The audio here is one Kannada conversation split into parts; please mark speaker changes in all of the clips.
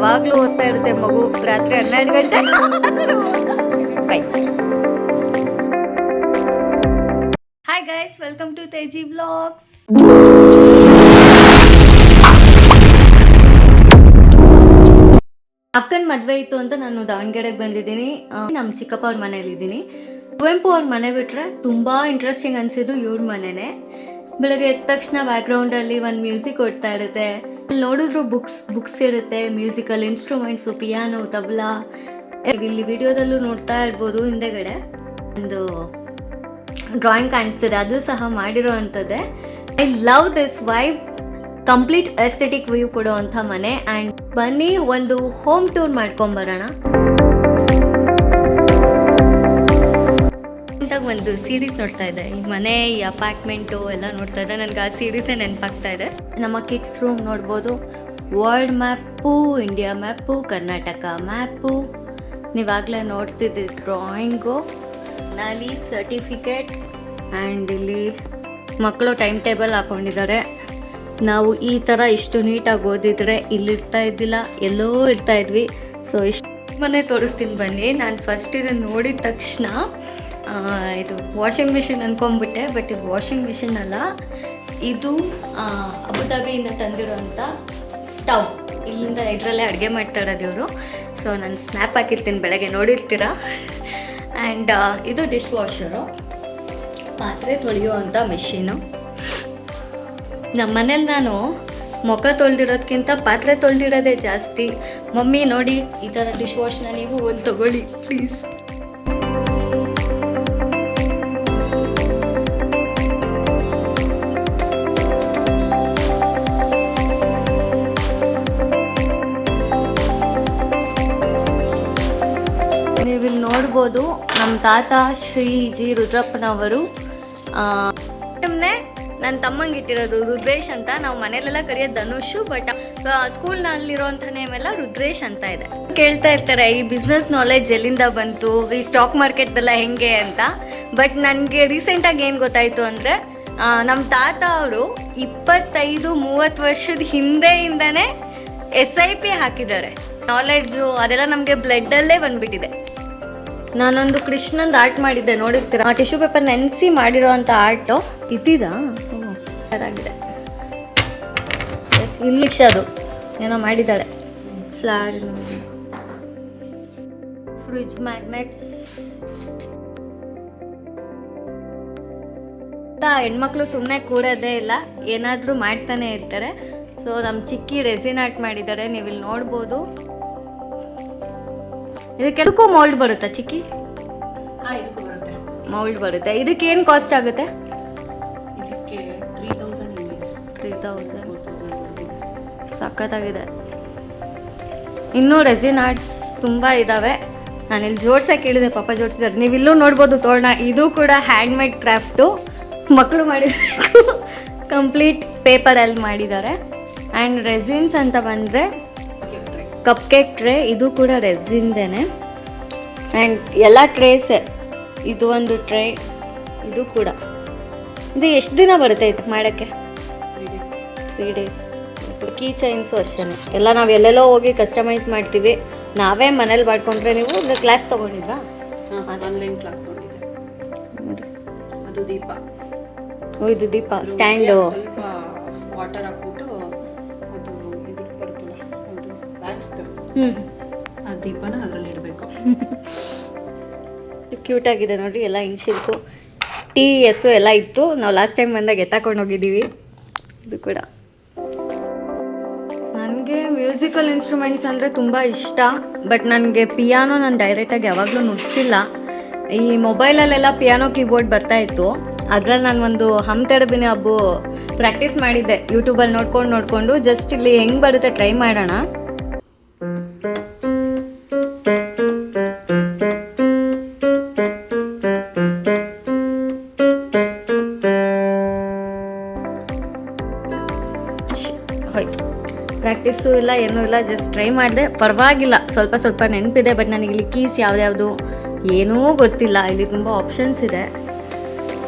Speaker 1: ಯಾವಾಗಲೂ ಓದ್ತಾ ಇರುತ್ತೆ ಮಗು. ರಾತ್ರಿ 12 ಗಂಟೆ. Bye. Hi guys, welcome to Teji vlogs. ಅಕ್ಕನ ಮದುವೆ ಇತ್ತು ಅಂತ ನಾನು ದಾವಣಗೆರೆಗೆ ಬಂದಿದ್ದೀನಿ. ನಮ್ಮ ಚಿಕ್ಕಪ್ಪ ಅವ್ರ ಮನೇಲಿದ್ದೀನಿ. ಕುವೆಂಪು ಅವ್ರ ಮನೆ ಬಿಟ್ಟರೆ ತುಂಬ ಇಂಟ್ರೆಸ್ಟಿಂಗ್ ಅನಿಸಿದ್ದು ಇವ್ರ ಮನೆಯೇ. ಬೆಳಗ್ಗೆ ಎದ್ದ ತಕ್ಷಣ ಬ್ಯಾಕ್ಗ್ರೌಂಡಲ್ಲಿ ಒಂದು ಮ್ಯೂಸಿಕ್ ಓಡ್ತಾ ಇರುತ್ತೆ. ನೋಡಿದ್ರು ಬುಕ್ಸ್ ಇರುತ್ತೆ, ಮ್ಯೂಸಿಕಲ್ ಇನ್ಸ್ಟ್ರೂಮೆಂಟ್ಸು, ಪಿಯಾನೋ, ತಬಲಾ. ಇಲ್ಲಿ ವಿಡಿಯೋದಲ್ಲೂ ನೋಡ್ತಾ ಇರ್ಬೋದು, ಹಿಂದೆಗಡೆ ಒಂದು ಡ್ರಾಯಿಂಗ್ ಕಾಣಿಸ್ತಿದೆ, ಅದು ಸಹ ಮಾಡಿರೋ ಅಂಥದ್ದೇ. I love this vibe. Complete aesthetic view ಕೊಡೋ ಅಂಥ ಮನೆ. ಆ್ಯಂಡ್ ಬನ್ನಿ ಒಂದು ಹೋಮ್ ಟೂರ್ ಮಾಡ್ಕೊಂಬರೋಣ. ಒಂದು ಸೀರೀಸ್ ನೋಡ್ತಾ ಇದೆ, ಈ ಮನೆ, ಈ ಅಪಾರ್ಟ್ಮೆಂಟು ಎಲ್ಲ ನೋಡ್ತಾ ಇದ್ದೆ. ನನಗೆ ಆ ಸೀರೀಸೇ ನೆನಪಾಗ್ತಾ ಇದೆ. ನಮ್ಮ ಕಿಡ್ಸ್ ರೂಮ್ ನೋಡ್ಬೋದು. World map, India map, Karnataka map, ನೀವಾಗಲೇ ನೋಡ್ತಿದ್ದೆ ಡ್ರಾಯಿಂಗು, ನಲ್ಲಿ ಸರ್ಟಿಫಿಕೇಟ್. ಆ್ಯಂಡ್ ಇಲ್ಲಿ ಮಕ್ಕಳು ಟೈಮ್ ಟೇಬಲ್ ಹಾಕ್ಕೊಂಡಿದ್ದಾರೆ. ನಾವು ಈ ಥರ ಇಷ್ಟು ನೀಟಾಗಿ ಓದಿದ್ರೆ ಇಲ್ಲಿರ್ತಾ ಇದ್ದಿಲ್ಲ, ಎಲ್ಲೋ ಇರ್ತಾ ಇದ್ವಿ. ಸೊ ಇಷ್ಟು ಮನೆ ತೋರಿಸ್ತೀನಿ ಬನ್ನಿ. ನಾನು ಫಸ್ಟ್ ಇದನ್ನು ನೋಡಿದ ತಕ್ಷಣ ಇದು ವಾಷಿಂಗ್ ಮಿಷಿನ್ ಅಂದ್ಕೊಂಡ್ಬಿಟ್ಟೆ. ಬಟ್ ಇದು ವಾಷಿಂಗ್ ಮಿಷಿನ್ ಅಲ್ಲ, ಇದು ಅಬುದಾಬಿಯಿಂದ ತಂದಿರೋಂಥ ಸ್ಟವ್. ಇಲ್ಲಿಂದ ಇದರಲ್ಲೇ ಅಡುಗೆ ಮಾಡ್ತಾ ಇರೋದು ಇವರು. ಸೊ ನಾನು ಸ್ನ್ಯಾಪ್ ಹಾಕಿರ್ತೀನಿ, ಬೆಳಗ್ಗೆ ನೋಡಿರ್ತೀರ. ಆ್ಯಂಡ್ ಇದು ಡಿಶ್ ವಾಷರು, ಪಾತ್ರೆ ತೊಳೆಯೋ ಅಂಥ ಮಿಷಿನು. ನಮ್ಮ ಮನೇಲಿ ನಾನು ಮುಖ ತೊಳೆದಿರೋದಕ್ಕಿಂತ ಪಾತ್ರೆ ತೊಳೆದಿರೋದೇ ಜಾಸ್ತಿ. ಮಮ್ಮಿ ನೋಡಿ, ಈ ಥರ ಡಿಶ್ ವಾಶ್ನ ನೀವು ಒಂದು ತೊಗೊಳ್ಳಿ ಪ್ಲೀಸ್. ನೀವಿಲ್ಲಿ ನೋಡ್ಬೋದು, ನಮ್ಮ ತಾತ ಶ್ರೀ ಜಿ ರುದ್ರಪ್ಪನವರು ನನ್ನ ತಮ್ಮಂಗೆ ಇಟ್ಟಿರೋದು ರುದ್ರೇಶ್ ಅಂತ. ನಾವು ಮನೇಲೆಲ್ಲ ಕರೆಯೋದು ಧನುಷು, ಬಟ್ ಸ್ಕೂಲ್ನಲ್ಲಿರೋಂಥ ನೇಮ್ ಎಲ್ಲ ರುದ್ರೇಶ್ ಅಂತ ಇದೆ. ಕೇಳ್ತಾ ಇರ್ತಾರೆ ಈ ಬಿಸ್ನೆಸ್ ನಾಲೆಡ್ಜ್ ಎಲ್ಲಿಂದ ಬಂತು, ಈ ಸ್ಟಾಕ್ ಮಾರ್ಕೆಟ್ದೆಲ್ಲ ಹೆಂಗೆ ಅಂತ. ಬಟ್ ನನಗೆ ರೀಸೆಂಟಾಗಿ ಏನು ಗೊತ್ತಾಯಿತು ಅಂದರೆ, ನಮ್ಮ ತಾತ ಅವರು 25-30 ವರ್ಷದ ಹಿಂದೆಯಿಂದನೇ SIP ಹಾಕಿದ್ದಾರೆ. ನಾಲೆಡ್ಜು ಅದೆಲ್ಲ ನಮಗೆ ಬ್ಲಡ್ಡಲ್ಲೇ ಬಂದುಬಿಟ್ಟಿದೆ. ನಾನೊಂದು ಕೃಷ್ಣಂದು ಆರ್ಟ್ ಮಾಡಿದ್ದೆ, ನೋಡಿರ್ತೀರ. ಟಿಶ್ಯೂ ಪೇಪರ್ ನೆನೆಸಿ ಮಾಡಿರೋ ಅಂಥ ಆರ್ಟು ಇದ್ದಿದಾ ಅದಾಗಿದೆ. ಎಸ್, ಇಲ್ಲಿ ಅದು ಏನೋ ಮಾಡಿದ್ದಾಳೆ. ಫ್ಲಾರ್, ಫ್ರಿಡ್ಜ್ ಮ್ಯಾಗ್ನೆಟ್ಸ್. ಹೆಣ್ಮಕ್ಳು ಸುಮ್ಮನೆ ಕೂರೋದೇ ಇಲ್ಲ, ಏನಾದರೂ ಮಾಡ್ತಾನೆ ಇರ್ತಾರೆ. ಸೊ ನಮ್ಮ ಚಿಕ್ಕಿ ರೆಸಿನ್ ಆರ್ಟ್ ಮಾಡಿದ್ದಾರೆ, ನೀವು ಇಲ್ಲಿ ನೋಡ್ಬೋದು. ಇದಕ್ಕೆಲ್ಲಕ್ಕೂ ಮೌಲ್ಡ್ ಬರುತ್ತಾ ಚಿಕ್ಕಿ? ಮೌಲ್ಡ್ ಬರುತ್ತೆ. ಇದಕ್ಕೆ ಏನು ಕಾಸ್ಟ್ ಆಗುತ್ತೆ?
Speaker 2: ಇದಕ್ಕೆ 3000.
Speaker 1: ಸಖತ್ತಾಗಿದೆ. ಇನ್ನೂ ರೆಸಿನ್ ಆರ್ಟ್ಸ್ ತುಂಬ ಇದ್ದಾವೆ. ನಾನಿಲ್ಲಿ ಜೋಡ್ಸಕ್ಕೆ ಹೇಳಿದೆ, ಪಾಪ ಜೋಡಿಸಿದ್ದಾರೆ. ನೀವು ಇಲ್ಲೂ ನೋಡ್ಬೋದು ತೋರಣ. ಇದು ಕೂಡ ಹ್ಯಾಂಡ್ಮೇಡ್ ಕ್ರಾಫ್ಟು, ಮಕ್ಕಳು ಮಾಡಿರಬೇಕು. ಕಂಪ್ಲೀಟ್ ಪೇಪರಲ್ಲಿ ಮಾಡಿದ್ದಾರೆ. ಆ್ಯಂಡ್ ರೆಸಿನ್ಸ್ ಅಂತ ಬಂದರೆ ಕಪ್ ಕೇಕ್ ಟ್ರೇ, ಇದು ಕೂಡ ರೆಸಿನ್ದೇನೆ. ಆ್ಯಂಡ್ ಎಲ್ಲ ಟ್ರೇಸೇ. ಇದು ಒಂದು ಟ್ರೇ, ಇದು ಕೂಡ. ಇದು ಎಷ್ಟು ದಿನ ಬರುತ್ತೆ ಇದು ಮಾಡೋಕ್ಕೆ? 3 ಡೇಸ್. ಕೀ ಚೈನ್ಸು ಅಷ್ಟೇ. ಎಲ್ಲ ನಾವು ಎಲ್ಲೆಲ್ಲೋ ಹೋಗಿ ಕಸ್ಟಮೈಸ್ ಮಾಡ್ತೀವಿ. ನಾವೇ ಮನೇಲಿ ಮಾಡ್ಕೊಂಡ್ರೆ. ನೀವು ಅಂದರೆ ಕ್ಲಾಸ್ ತೊಗೊಂಡಿದ್ರಾ?
Speaker 2: ಆನ್ಲೈನ್ ಕ್ಲಾಸ್ ತೊಗೊಂಡಿದ್ದೆ. ಅದು ದೀಪ.
Speaker 1: ಓ, ಇದು ದೀಪ ಸ್ಟ್ಯಾಂಡು.
Speaker 2: ಸ್ವಲ್ಪ ವಾಟರ್ ಹಾಕ್ಬಿಟ್ಟು ಅದು ಇದಕ್ಕೆ ಬರುತ್ತಲ್ಲ, ವ್ಯಾಕ್ಸ್ದು, ಆ ದೀಪನ ಅದರಲ್ಲಿ ಇಡಬೇಕು.
Speaker 1: ಕ್ಯೂಟ್ ಆಗಿದೆ ನೋಡಿ. ಎಲ್ಲ ಇನ್ಶಿಲ್ಸು, TS ಎಲ್ಲ ಇತ್ತು. ನಾವು ಲಾಸ್ಟ್ ಟೈಮ್ ಬಂದಾಗ ಎತ್ತಾಕೊಂಡು ಹೋಗಿದ್ದೀವಿ. ಇದು ಕೂಡ ನನಗೆ ಮ್ಯೂಸಿಕಲ್ ಇನ್ಸ್ಟ್ರೂಮೆಂಟ್ಸ್ ಅಂದರೆ ತುಂಬ ಇಷ್ಟ. ಬಟ್ ನನಗೆ ಪಿಯಾನೋ ನಾನು ಡೈರೆಕ್ಟಾಗಿ ಯಾವಾಗಲೂ ನುಡಿಸಿಲ್ಲ. ಈ ಮೊಬೈಲಲ್ಲೆಲ್ಲ ಪಿಯಾನೋ ಕೀಬೋರ್ಡ್ ಬರ್ತಾಯಿತ್ತು, ಅದ್ರಲ್ಲಿ ನಾನು ಒಂದು ಹಮ್ ತೆರಬಿನ ಹಬ್ಬು ಪ್ರಾಕ್ಟೀಸ್ ಮಾಡಿದ್ದೆ, ಯೂಟ್ಯೂಬಲ್ಲಿ ನೋಡ್ಕೊಂಡು. ಜಸ್ಟ್ ಇಲ್ಲಿ ಹೆಂಗೆ ಬರುತ್ತೆ ಟ್ರೈ ಮಾಡೋಣ. ಪ್ರಾಕ್ಟೀಸು ಇಲ್ಲ, ಏನೂ ಇಲ್ಲ, ಜಸ್ಟ್ ಟ್ರೈ ಮಾಡಿದೆ. ಪರವಾಗಿಲ್ಲ, ಸ್ವಲ್ಪ ನೆನಪಿದೆ. ಬಟ್ ನನಗೆ ಇಲ್ಲಿ ಕೀಸ್ ಯಾವ್ದ್ಯಾವುದು ಏನೂ ಗೊತ್ತಿಲ್ಲ. ಇಲ್ಲಿ ತುಂಬ ಆಪ್ಷನ್ಸ್ ಇದೆ.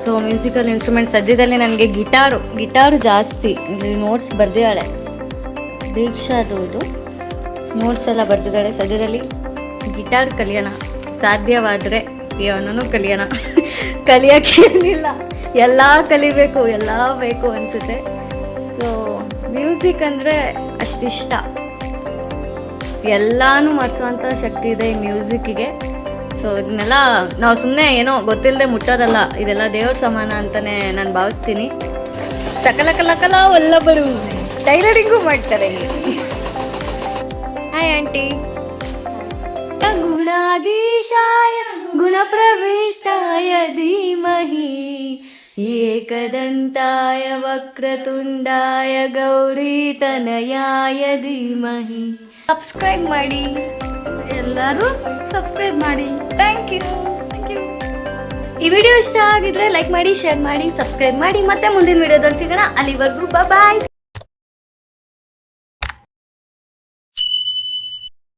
Speaker 1: ಸೊ ಮ್ಯೂಸಿಕಲ್ ಇನ್ಸ್ಟ್ರೂಮೆಂಟ್ ಸದ್ಯದಲ್ಲಿ ನನಗೆ ಗಿಟಾರು ಜಾಸ್ತಿ. ಇಲ್ಲಿ ನೋಟ್ಸ್ ಬರ್ದಿದ್ದಾಳೆ, ದೀಕ್ಷಾದು. ಇದು 3 ಸಲ ಬರ್ತಿದ್ದಾಳೆ. ಸದ್ಯದಲ್ಲಿ ಗಿಟಾರ್ ಕಲಿಯೋಣ, ಸಾಧ್ಯವಾದರೆ ಪಿಯಾನೋನು ಕಲಿಯೋಣ. ಕಲಿಯೋಕ್ಕೇನಿಲ್ಲ, ಎಲ್ಲ ಕಲಿಬೇಕು, ಎಲ್ಲ ಬೇಕು ಅನಿಸುತ್ತೆ. ಸೊ ಮ್ಯೂಸಿಕ್ ಅಂದರೆ ಅಷ್ಟಿಷ್ಟ, ಎಲ್ಲನೂ ಮಾಡಿಸೋವಂಥ ಶಕ್ತಿ ಇದೆ ಈ ಮ್ಯೂಸಿಕ್ಕಿಗೆ. ಸೊ ಇದನ್ನೆಲ್ಲ ನಾವು ಸುಮ್ಮನೆ ಏನೋ ಗೊತ್ತಿಲ್ಲದೆ ಮುಟ್ಟೋದಲ್ಲ, ಇದೆಲ್ಲ ದೇವ್ರ ಸಮಾನ ಅಂತಲೇ ನಾನು ಭಾವಿಸ್ತೀನಿ. ಸಕಲ ವಲ್ಲಭರು ಟೈಲರಿಂಗು ಮಾಡ್ತಾರೆ. Hi aunty. ಗುಣಾಧೀಶಾಯ ಗುಣಪ್ರವಿಷ್ಟಾಯ ಧೀಮಹಿ ಏಕದಂತಾಯ ವಕ್ರತುಂಡಾಯ ಗೌರೀತನಯಾಯ ಧೀಮಹಿ. ಸಬ್ಸ್ಕ್ರೈಬ್ ಮಾಡಿ,
Speaker 2: ಎಲ್ಲರೂ ಸಬ್ಸ್ಕ್ರೈಬ್ ಮಾಡಿ.
Speaker 1: Thank you. ಈ ವಿಡಿಯೋ ಇಷ್ಟ ಆಗಿದ್ರೆ ಲೈಕ್ ಮಾಡಿ, ಶೇರ್ ಮಾಡಿ, ಸಬ್ಸ್ಕ್ರೈಬ್ ಮಾಡಿ. ಮತ್ತೆ ಮುಂದಿನ ವಿಡಿಯೋದಲ್ಲಿ ಸಿಗೋಣ. ಅಲ್ಲಿವರೆಗೂ ಬಾಯ್.